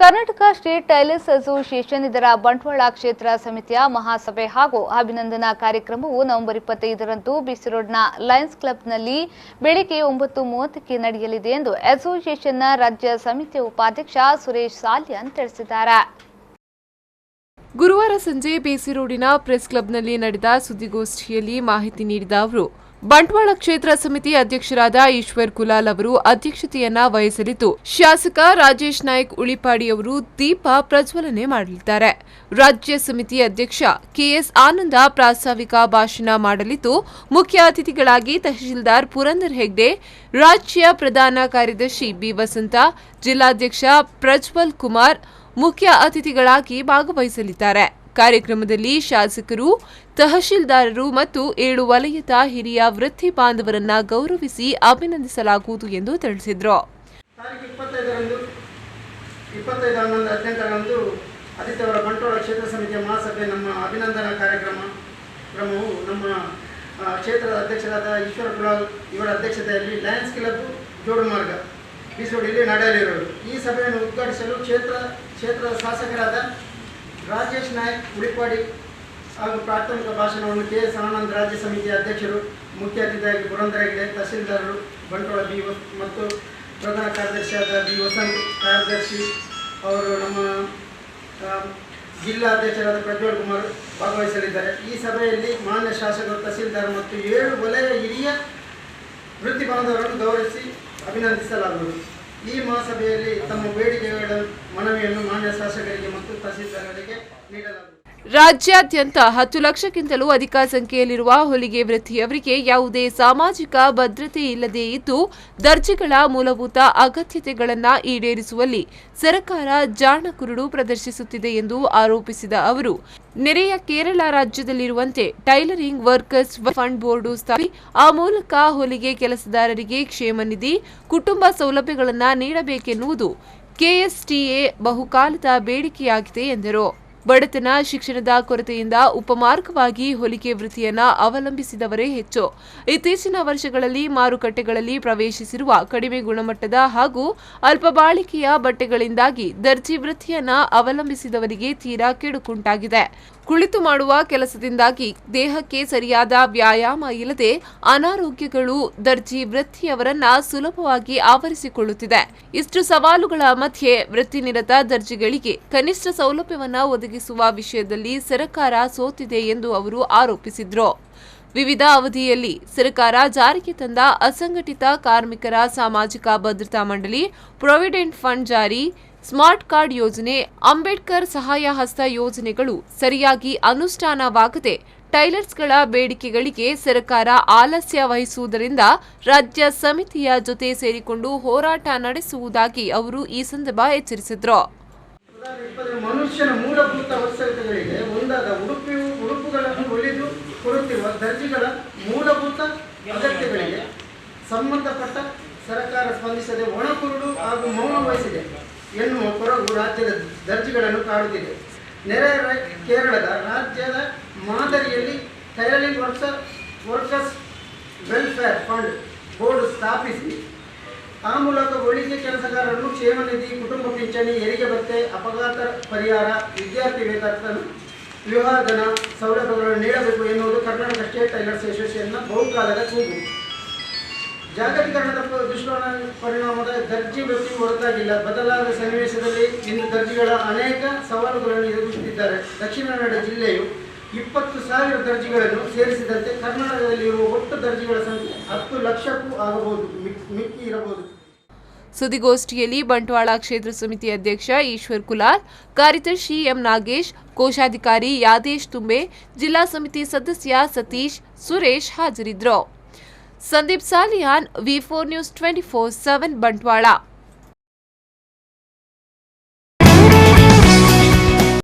Karnataka state tailors association ಇದರ ಬಂಟ್ವಾಳ ಕ್ಷೇತ್ರ ಸಮಿತಿಯ ಮಹಾಸಭೆ ಹಾಗೂ ಅಭಿನಂದನಾ ಕಾರ್ಯಕ್ರಮವು ನವೆಂಬರ್ 25ರಂದು ಬಿಸಿ ರೋಡ್ನ ಲಯನ್ಸ್ ಕ್ಲಬ್ನಲ್ಲಿ ಬೆಳಗ್ಗೆ 9:30ಕ್ಕೆ ನಡೆಯಲಿದೆ ಎಂದು ಅಸೋಸಿಯೇಷನ್ನ ರಾಜ್ಯ ಸಮಿತಿಯ ಉಪಾಧ್ಯಕ್ಷ ಸುರೇಶ್ ಸಾಲ್ಯನ್ ತಿಳಿಸಿದ್ದಾರೆ. ಗುರುವಾರ ಸಂಜೆ ಬಿಸಿ ರೋಡಿನ ಪ್ರೆಸ್ ಕ್ಲಬ್ನಲ್ಲಿ ನಡೆದ ಸುದ್ದಿಗೋಷ್ಠಿಯಲ್ಲಿ ಮಾಹಿತಿ ನೀಡಿದ ಅವರು, ಬಂಟ್ವಾಳ ಕ್ಷೇತ್ರ ಸಮಿತಿ ಅಧ್ಯಕ್ಷರಾದ ಈಶ್ವರ್ ಕುಲಾಲ್ ಅವರು ಅಧ್ಯಕ್ಷತೆಯನ್ನ ವಹಿಸಲಿದ್ದು, ಶಾಸಕ ರಾಜೇಶ್ ನಾಯ್ಕ್ ಉಳಿಪಾಡಿ ಅವರು ದೀಪ ಪ್ರಜ್ವಲನೆ ಮಾಡಲಿದ್ದಾರೆ. ರಾಜ್ಯ ಸಮಿತಿ ಅಧ್ಯಕ್ಷ ಕೆಎಸ್ ಆನಂದ ಪ್ರಾಸ್ತಾವಿಕ ಭಾಷಣ ಮಾಡಲಿದ್ದು, ಮುಖ್ಯ ಅತಿಥಿಗಳಾಗಿ ತಹಶೀಲ್ದಾರ್ ಪುರಂದರ್ ಹೆಗ್ಡೆ, ರಾಜ್ಯ ಪ್ರಧಾನ ಕಾರ್ಯದರ್ಶಿ ಬಿ ವಸಂತ, ಜಿಲ್ಲಾಧ್ಯಕ್ಷ ಪ್ರಜ್ವಲ್ ಕುಮಾರ್ ಮುಖ್ಯ ಅತಿಥಿಗಳಾಗಿ ಭಾಗವಹಿಸಲಿದ್ದಾರೆ. ಕಾರ್ಯಕ್ರಮದಲ್ಲಿ ಶಾಸಕರು, ತಹಶೀಲ್ದಾರರು ಮತ್ತು 7 ವಲಯದ ಹಿರಿಯ ವೃತ್ತಿ ಬಾಂಧವರನ್ನ ಗೌರವಿಸಿ ಅಭಿನಂದಿಸಲಾಗುವುದು ಎಂದು ತಿಳಿಸಿದರು. ಆದಿತ್ಯವಾರ ಬಂಟ್ವಾಳ ಕ್ಷೇತ್ರ ಸಮಿತಿಯ ಮಹಾಸಭೆ ನಮ್ಮ ಅಭಿನಂದನಾ ಕಾರ್ಯಕ್ರಮವು ನಮ್ಮ ಕ್ಷೇತ್ರದ ಅಧ್ಯಕ್ಷರಾದ ಈಶ್ವರ್ ಕುಲಾಲ್ ಇವರ ಅಧ್ಯಕ್ಷತೆಯಲ್ಲಿ ಲಯನ್ಸ್ ಕ್ಲಬ್ ಜೋಡುಮಾರ್ಗ ಬಿಸೋಡಿಯಲ್ಲಿ ನಡೆಯಲಿರುವುದು. ಈ ಸಭೆಯನ್ನು ಉದ್ಘಾಟಿಸಲು ಕ್ಷೇತ್ರದ ಶಾಸಕರಾದ ರಾಜೇಶ್ ನಾಯ್ಕ್ ಉಳಿಪಾಡಿ ಹಾಗೂ ಪ್ರಾಥಮಿಕ ಭಾಷಣವನ್ನು ಕೆಎಸ್ ಆನಂದ್ ರಾಜ್ಯ ಸಮಿತಿಯ ಅಧ್ಯಕ್ಷರು, ಮುಖ್ಯ ಅತಿಥಿಯಾಗಿ ಪುರಂದರ್ ಹೆಗ್ಡೆ, ತಹಶೀಲ್ದಾರರು ಬಂಟ್ವಾಳ ಬಿ ಮತ್ತು ಪ್ರಧಾನ ಕಾರ್ಯದರ್ಶಿಯಾದ ಬಿ ವಸಂತ್, ಕಾರ್ಯದರ್ಶಿ ಅವರು ನಮ್ಮ ಜಿಲ್ಲಾಧ್ಯಕ್ಷರಾದ ಪ್ರಜ್ವಲ್ ಕುಮಾರ್ ಭಾಗವಹಿಸಲಿದ್ದಾರೆ. ಈ ಸಭೆಯಲ್ಲಿ ಮಾನ್ಯ ಶಾಸಕರು, ತಹಶೀಲ್ದಾರ್ ಮತ್ತು 7 ವಲಯ ಹಿರಿಯ ವೃತ್ತಿ ಬಾಂಧವರನ್ನು ಗೌರವಿಸಿ ಅಭಿನಂದಿಸಲಾಗುವುದು. ಈ ಮಹಾಸಭೆಯಲ್ಲಿ ತಮ್ಮ ಬೇಡಿಕೆಗಳ ಮನವಿಯನ್ನು ಮಾನ್ಯ ಶಾಸಕರಿಗೆ ಮತ್ತು ತಹಸೀಲ್ದಾರರಿಗೆ ನೀಡಲಾಗುವುದು. ರಾಜ್ಯಾದ್ಯಂತ 10 ಲಕ್ಷಕ್ಕಿಂತಲೂ ಅಧಿಕ ಸಂಖ್ಯೆಯಲ್ಲಿರುವ ಹೊಲಿಗೆ ವೃತ್ತಿಯವರಿಗೆ ಯಾವುದೇ ಸಾಮಾಜಿಕ ಭದ್ರತೆ ಇಲ್ಲದೇ ಇದ್ದು, ದರ್ಜಿಗಳ ಮೂಲಭೂತ ಅಗತ್ಯತೆಗಳನ್ನು ಈಡೇರಿಸುವಲ್ಲಿ ಸರ್ಕಾರ ಜಾಣಕುರುಡು ಪ್ರದರ್ಶಿಸುತ್ತಿದೆ ಎಂದು ಆರೋಪಿಸಿದ ಅವರು, ನೆರೆಯ ಕೇರಳ ರಾಜ್ಯದಲ್ಲಿರುವಂತೆ ಟೈಲರಿಂಗ್ ವರ್ಕರ್ಸ್ ಫಂಡ್ ಬೋರ್ಡ್ ಸ್ಥಾಪಿಸಿ ಆ ಮೂಲಕ ಹೊಲಿಗೆ ಕೆಲಸಗಾರರಿಗೆ ಕ್ಷೇಮ ನಿಧಿ, ಕುಟುಂಬ ಸೌಲಭ್ಯಗಳನ್ನು ನೀಡಬೇಕೆನ್ನುವುದು ಕೆಎಸ್ಟಿಎ ಬಹುಕಾಲದ ಬೇಡಿಕೆಯಾಗಿದೆ ಎಂದರು. ಬಡತನ, ಶಿಕ್ಷಣದ ಕೊರತೆಯಿಂದ ಉಪಮಾರ್ಗವಾಗಿ ಹೊಲಿಗೆ ವೃತ್ತಿಯನ್ನು ಅವಲಂಬಿಸಿದವರೇ ಹೆಚ್ಚು. ಇತ್ತೀಚಿನ ವರ್ಷಗಳಲ್ಲಿ ಮಾರುಕಟ್ಟೆಗಳಲ್ಲಿ ಪ್ರವೇಶಿಸಿರುವ ಕಡಿಮೆ ಗುಣಮಟ್ಟದ ಹಾಗೂ ಅಲ್ಪ ಬಾಳಿಕೆಯ ಬಟ್ಟೆಗಳಿಂದಾಗಿ ದರ್ಜಿ ವೃತ್ತಿಯನ್ನು ಅವಲಂಬಿಸಿದವರಿಗೆ ತೀರಾ ಕೆಡುಕುಂಟಾಗಿದೆ. ಕುಳಿತು ಮಾಡುವ ಕೆಲಸದಿಂದಾಗಿ ದೇಹಕ್ಕೆ ಸರಿಯಾದ ವ್ಯಾಯಾಮ ಇಲ್ಲದೆ ಅನಾರೋಗ್ಯಗಳು ದರ್ಜಿ ವೃತ್ತಿಯವರನ್ನ ಸುಲಭವಾಗಿ ಆವರಿಸಿಕೊಳ್ಳುತ್ತಿದೆ. ಇಷ್ಟು ಸವಾಲುಗಳ ಮಧ್ಯೆ ವೃತ್ತಿನಿರತ ದರ್ಜಿಗಳಿಗೆ ಕನಿಷ್ಠ ಸೌಲಭ್ಯವನ್ನು ಒದಗಿಸುವ ವಿಷಯದಲ್ಲಿ ಸರ್ಕಾರ ಸೋತಿದೆ ಎಂದು ಅವರು ಆರೋಪಿಸಿದರು. ವಿವಿಧ ಅವಧಿಯಲ್ಲಿ ಸರ್ಕಾರ ಜಾರಿಗೆ ತಂದ ಅಸಂಘಟಿತ ಕಾರ್ಮಿಕರ ಸಾಮಾಜಿಕ ಭದ್ರತಾ ಮಂಡಳಿ, ಪ್ರಾವಿಡೆಂಟ್ ಫಂಡ್ ಜಾರಿ, ಸ್ಮಾರ್ಟ್ ಕಾರ್ಡ್ ಯೋಜನೆ, ಅಂಬೇಡ್ಕರ್ ಸಹಾಯ ಹಸ್ತ ಯೋಜನೆಗಳು ಸರಿಯಾಗಿ ಅನುಷ್ಠಾನವಾಗದೆ ಟೈಲರ್ಸ್ಗಳ ಬೇಡಿಕೆಗಳಿಗೆ ಸರ್ಕಾರ ಆಲಸ್ಯ ವಹಿಸುವುದರಿಂದ ರಾಜ್ಯ ಸಮಿತಿಯ ಜೊತೆ ಸೇರಿಕೊಂಡು ಹೋರಾಟ ನಡೆಸುವುದಾಗಿ ಅವರು ಈ ಸಂದರ್ಭ ಎಚ್ಚರಿಸಿದರು. ಮನುಷ್ಯನ ಮೂಲಭೂತ ಅವಶ್ಯಕತೆಗಳಿಗೆ ಒಂದಾದ ಉಡುಪುಗಳನ್ನು ಹೊಲಿದು ಕೊಡುತ್ತಿರುವ ದರ್ಜಿಗಳ ಮೂಲಭೂತ ಅಗತ್ಯಗಳಿಗೆ ಸಂಬಂಧಪಟ್ಟ ಸರ್ಕಾರ ಸ್ಪಂದಿಸದೆ ಒಣಕುರುಡು ಹಾಗೂ ಮೌನ ವಹಿಸಿದೆ ಎನ್ನುವ ಕೊರಗು ರಾಜ್ಯದ ದರ್ಜಿಗಳನ್ನು ಕಾಡುತ್ತಿದೆ. ನೆರೆಯ ಕೇರಳದ ರಾಜ್ಯದ ಮಾದರಿಯಲ್ಲಿ tailoring workers welfare fund board ಸ್ಥಾಪಿಸಿ ಆ ಮೂಲಕ ಹೊಲಿಗೆ ಕೆಲಸಗಾರರನ್ನು ಕ್ಷೇಮ ನಿಧಿ, ಕುಟುಂಬ ಪಿಂಚಣಿ, ಹೆರಿಗೆ ಭತ್ಯೆ, ಅಪಘಾತ ಪರಿಹಾರ, ವಿದ್ಯಾರ್ಥಿ ವೇತನ, ವಿವಾಹಧನ ಸೌಲಭ್ಯಗಳನ್ನು ನೀಡಬೇಕು ಎನ್ನುವುದು ಕರ್ನಾಟಕ ಸ್ಟೇಟ್ ಟೈಲರ್ಸ್ ಅಸೋಸಿಯೇಷನ್ನ ಬಹುಕಾಲದ ಕೂಗು. ಜಾಗತೀಕರಣದ ದುಷ್ಪರಿಣಾಮದ ದರ್ಜಿ ವೃತ್ತಿ ಹೊರತಾಗಿಲ್ಲ. ಬದಲಾದ ಸನ್ನಿವೇಶದಲ್ಲಿ ಇಂದು ದರ್ಜಿಗಳ ಅನೇಕ ಸವಾಲುಗಳನ್ನು ಎದುರಿಸುತ್ತಿದ್ದಾರೆ. ದಕ್ಷಿಣ ಕನ್ನಡ ಜಿಲ್ಲೆಯು 20,000 ದರ್ಜಿಗಳನ್ನು ಸೇರಿಸಿದಂತೆ ಕರ್ನಾಟಕದಲ್ಲಿರುವ ಒಟ್ಟು ದರ್ಜಿಗಳ ಸಂಖ್ಯೆ 10 ಲಕ್ಷಕ್ಕೂ ಆಗಬಹುದು, ಮಿಕ್ಕಿ ಇರಬಹುದು. ಸುದ್ದಿಗೋಷ್ಠಿಯಲ್ಲಿ ಬಂಟ್ವಾಳ ಕ್ಷೇತ್ರ ಸಮಿತಿ ಅಧ್ಯಕ್ಷ ಈಶ್ವರ್ ಕುಲಾಲ್, ಕಾರ್ಯದರ್ಶಿ ಎಂ ನಾಗೇಶ್, ಕೋಶಾಧಿಕಾರಿ ಯಾದೇಶ್ ತುಂಬೆ, ಜಿಲ್ಲಾ ಸಮಿತಿ ಸದಸ್ಯ ಸತೀಶ್, ಸುರೇಶ್ ಹಾಜರಿದ್ದರು. ಸಂದೀಪ್ ಸಾಲಿಯಾನ್, ವಿ4 ನ್ಯೂಸ್ 24/7 ಬಂಟ್ವಾಳ.